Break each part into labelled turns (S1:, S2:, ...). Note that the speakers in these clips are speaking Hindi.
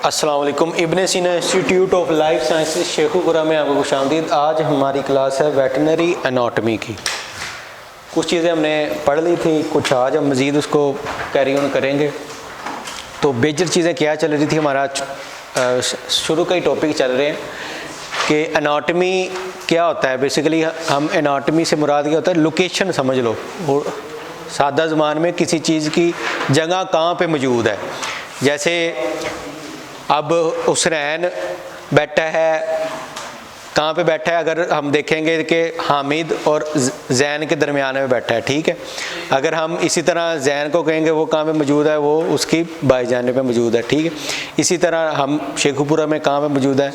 S1: अस्सलाम वालेकुम। इब्न सीना institute of life sciences Sheikhupura में आपको खुशामदीद। आज हमारी क्लास है वेटनरी एनाटॉमी की। कुछ चीज़ें हमने पढ़ ली थी, कुछ आज हम मज़ीद उसको कैरी ऑन करेंगे। तो बेजर चीज़ें क्या चल रही थी, हमारा शुरू का ही टॉपिक चल रहे हैं कि एनाटॉमी क्या होता है। बेसिकली हम एनाटॉमी से मुराद क्या होता है, लोकेशन समझ लो, और सादा ज़बान में किसी चीज़ की जगह कहाँ पे मौजूद है। जैसे अब हुसैन बैठा है, कहाँ पे बैठा है, अगर हम देखेंगे कि हामिद और जैन के दरमियान में बैठा है, ठीक है। अगर हम इसी तरह जैन को कहेंगे वो कहाँ पे मौजूद है, वो उसकी बाएं जानिब पे मौजूद है, ठीक है। इसी तरह हम शेखुपुरा में कहाँ पे मौजूद है,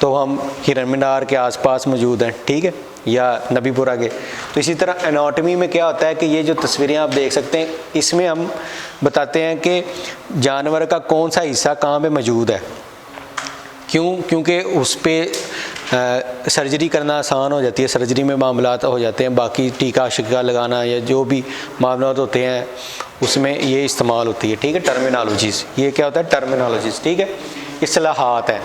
S1: तो हम हिरन मीनार के आसपास मौजूद हैं, ठीक है, या नबीपुरा के। तो इसी तरह एनाटॉमी में क्या होता है कि ये जो तस्वीरें आप देख सकते हैं, इसमें हम बताते हैं कि जानवर का कौन सा हिस्सा कहाँ पे मौजूद है। क्योंकि उस पर सर्जरी करना आसान हो जाती है, सर्जरी में मामलात हो जाते हैं। बाकी टीका शिका लगाना या जो भी मामलात होते हैं उसमें ये इस्तेमाल होती है, ठीक है। टर्मिनोलॉजीज़, ये क्या होता है, टर्मिनोलॉजीज़, ठीक है, इस्लाहात हैं।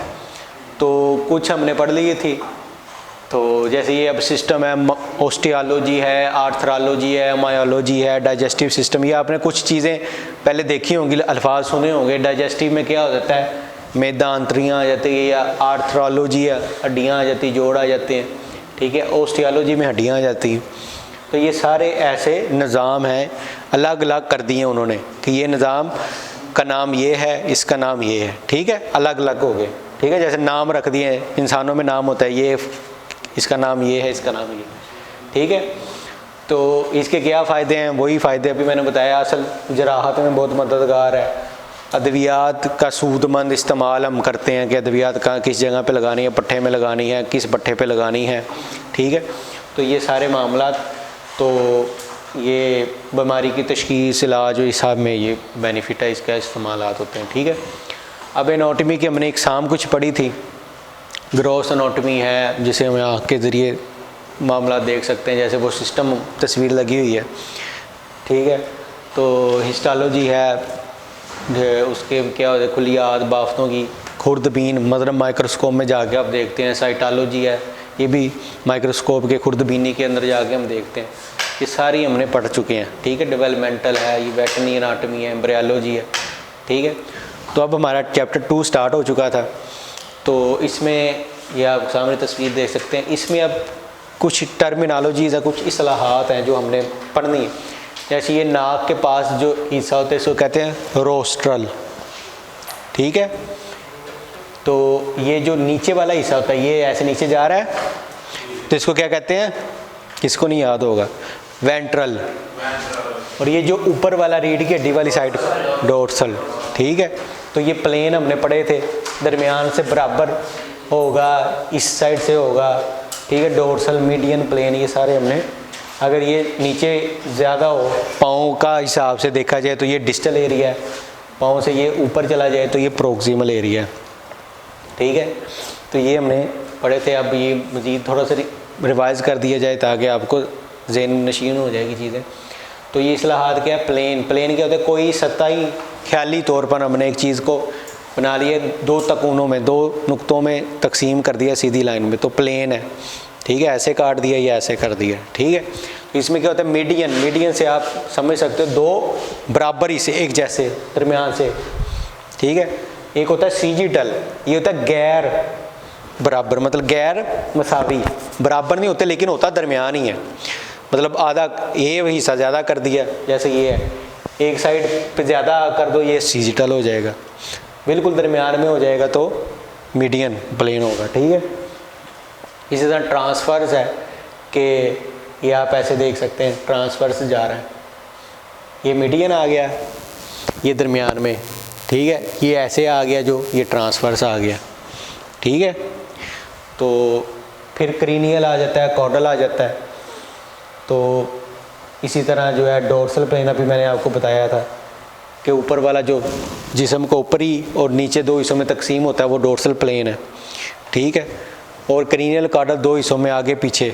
S1: तो कुछ हमने पढ़ लिए थी। तो जैसे ये अब सिस्टम है, ऑस्टियोलॉजी है, आर्थ्रोलॉजी है, मायोलॉजी है, डाइजेस्टिव सिस्टम, ये आपने कुछ चीज़ें पहले देखी होंगी, अल्फाज सुने होंगे। डाइजेस्टिव में क्या हो जाता है, मैदा आंतरियाँ आ जाती है, या आर्थ्रोलॉजी है, हड्डियाँ आ जाती, जोड़ आ जाते हैं, ठीक है। ऑस्टियोलॉजी में हड्डियाँ आ जाती हैं। तो ये सारे ऐसे निज़ाम हैं, अलग अलग कर दिए उन्होंने कि ये निज़ाम का नाम ये है, इसका नाम ये है, ठीक है, अलग अलग हो गए, ठीक है। जैसे नाम रख दिए, इंसानों में नाम होता है, ये इसका नाम ये है, इसका नाम ये, ठीक है। तो इसके क्या फ़ायदे हैं, वही फ़ायदे अभी मैंने बताया। असल जराहत में बहुत मददगार है। अद्वियात का सूदमंद इस्तेमाल हम करते हैं कि अद्वियात कहाँ किस जगह पे लगानी है, पट्ठे में लगानी है, किस पट्ठे पे लगानी है, ठीक है। तो ये सारे मामलात, तो ये बीमारी की तशख़ीस, इलाज और हिसाब में ये बेनिफिट है, इसका इस्तेमाल होते हैं, ठीक है। अब एनाटॉमी की हमने एग्ज़ाम कुछ पढ़ी थी। ग्रॉस एनाटॉमी है, जिसे हम आँख के ज़रिए मामला देख सकते हैं, जैसे वो सिस्टम तस्वीर लगी हुई है, ठीक है। तो हिस्टोलॉजी है, उसके क्या होता है, खुलियात बाफ्तों की खुर्दबीन, मतलब माइक्रोस्कोप में जाके आप देखते हैं। साइटोलॉजी है, ये भी माइक्रोस्कोप के खुर्दबीनी के अंदर जाके हम देखते हैं। ये सारी हमने पढ़ चुके हैं, ठीक है। डेवलपमेंटल है, ये वेटरनरी एनाटॉमी है, एम्ब्रियोलॉजी है, ठीक है। तो अब हमारा चैप्टर 2 स्टार्ट हो चुका था। तो इसमें ये आप सामने तस्वीर देख सकते हैं, इसमें अब कुछ टर्मिनोलॉजीज़ है, कुछ इस्लाहात हैं जो हमने पढ़नी है। जैसे ये नाक के पास जो हिस्सा होता है इसको कहते हैं रोस्ट्रल, ठीक है। तो ये जो नीचे वाला हिस्सा होता है, ये ऐसे नीचे जा रहा है, तो इसको क्या कहते हैं, किसको नहीं याद होगा, वेंट्रल। और ये जो ऊपर वाला रीढ़ की हड्डी वाली साइड, डोर्सल, ठीक है। तो ये प्लेन हमने पढ़े थे, दरमियान से बराबर होगा, इस साइड से होगा, ठीक है। डोर्सल, मीडियन, प्लेन, ये सारे हमने। अगर ये नीचे ज़्यादा हो, पाँव का हिसाब से देखा जाए तो ये डिस्टल एरिया है, पाँव से ये ऊपर चला जाए तो ये प्रोक्सिमल एरिया है, ठीक है। तो ये हमने पढ़े थे। अब ये मज़ीद थोड़ा सा रिवाइज़ कर दिया जाए ताकि आपको ज़हन नशीन हो जाएगी चीज़ें। तो ये इस्लाहात क्या है, प्लेन। प्लेन क्या होता है, कोई सतही ख्याली तौर पर हमने एक चीज़ को बना लिया, दो तकोनों में, दो नुक्तों में तकसीम कर दिया सीधी लाइन में, तो प्लेन है, ठीक है। ऐसे काट दिया या ऐसे कर दिया, ठीक है। तो इसमें क्या होता है, मीडियन। मीडियन से आप समझ सकते हो दो बराबर ही से, एक जैसे दरमियान से, ठीक है। एक होता है सीजिटल, ये होता है गैर बराबर, मतलब गैर मसावी, बराबर नहीं होते लेकिन होता दरमियान ही है। मतलब आधा ये हिस्सा ज़्यादा कर दिया, जैसे ये है, एक साइड पे ज़्यादा कर दो, ये सीजिटल हो जाएगा। बिल्कुल दरमियान में हो जाएगा तो मीडियन प्लेन होगा, ठीक है। इसी तरह ट्रांसफर्स है कि ये आप ऐसे देख सकते हैं, ट्रांसफर्स जा रहा है, ये मीडियन आ गया, ये दरमियान में, ठीक है। ये ऐसे आ गया, जो ये ट्रांसफर्स आ गया, ठीक है। तो फिर क्रीनियल आ जाता है, कॉर्डल आ जाता है। तो इसी तरह जो है डोर्सल प्लेन, अभी मैंने आपको बताया था कि ऊपर वाला जो जिस्म को ऊपरी और नीचे दो हिस्सों में तकसीम होता है वो डोर्सल प्लेन है, ठीक है। और क्रीनियल कॉर्डल दो हिस्सों में आगे पीछे,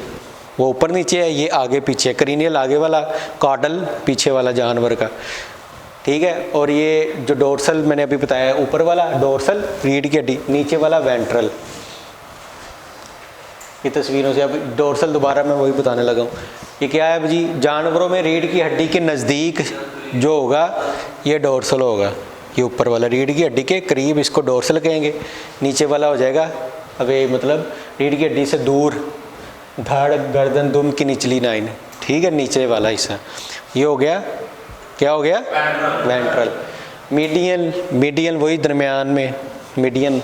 S1: वो ऊपर नीचे है, ये आगे पीछे। क्रीनियल आगे वाला, कॉर्डल पीछे वाला जानवर का, ठीक है। और ये जो डोर्सल मैंने अभी बताया, ऊपर वाला डोर्सल रीढ़ की हड्डी, नीचे वाला वेंट्रल। ये तस्वीरों से अब डोर्सल दोबारा मैं वही बताने लगा हूँ। ये क्या है जी, जानवरों में रीढ़ की हड्डी के नज़दीक जो होगा ये डोर्सल होगा। ये ऊपर वाला रीढ़ की हड्डी के करीब इसको डोर्सल कहेंगे, नीचे वाला हो जाएगा अबे मतलब रीढ़ की हड्डी से दूर, धड़ गर्दन दुम की निचली नाइन, ठीक है, नीचे वाला हिस्सा। ये हो गया, क्या हो गया, वेंट्रल। मीडियन वही दरमियान में, मीडियन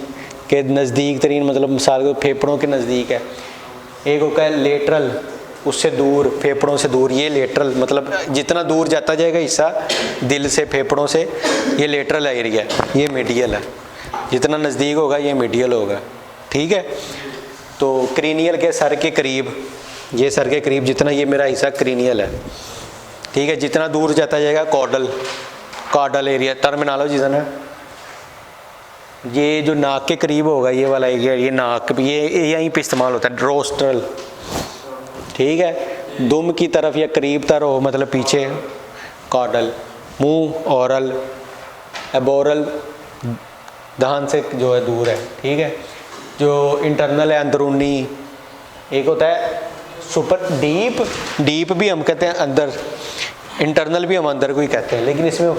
S1: के नज़दीक तरीन, मतलब मिसाल को फेफड़ों के नज़दीक है। एक होता है लेटरल, उससे दूर, फेफड़ों से दूर, ये लेटरल, मतलब जितना दूर जाता जाएगा हिस्सा दिल से फेफड़ों से, ये लेटरल एरिया, ये मीडियल है। जितना नज़दीक होगा ये मीडियल होगा, ठीक है। तो क्रीनियल के सर के करीब, ये सर के करीब जितना ये मेरा हिस्सा क्रीनियल है, ठीक है। जितना दूर जाता जाएगा कॉर्डल एरिया, टर्मिनोलॉजी है ना। ये जो नाक के करीब होगा ये वाला एरिया, ये नाक, ये यहीं पे इस्तेमाल होता है, रोस्ट्रल, ठीक है। दुम की तरफ या करीब तर हो, मतलब पीछे कॉर्डल। मुंह ओरल, एबोरल दहन से जो है दूर है, ठीक है। जो इंटरनल है अंदरूनी, एक होता है सुपर डीप भी हम कहते हैं अंदर, इंटरनल भी हम अंदर को ही कहते हैं, लेकिन इसमें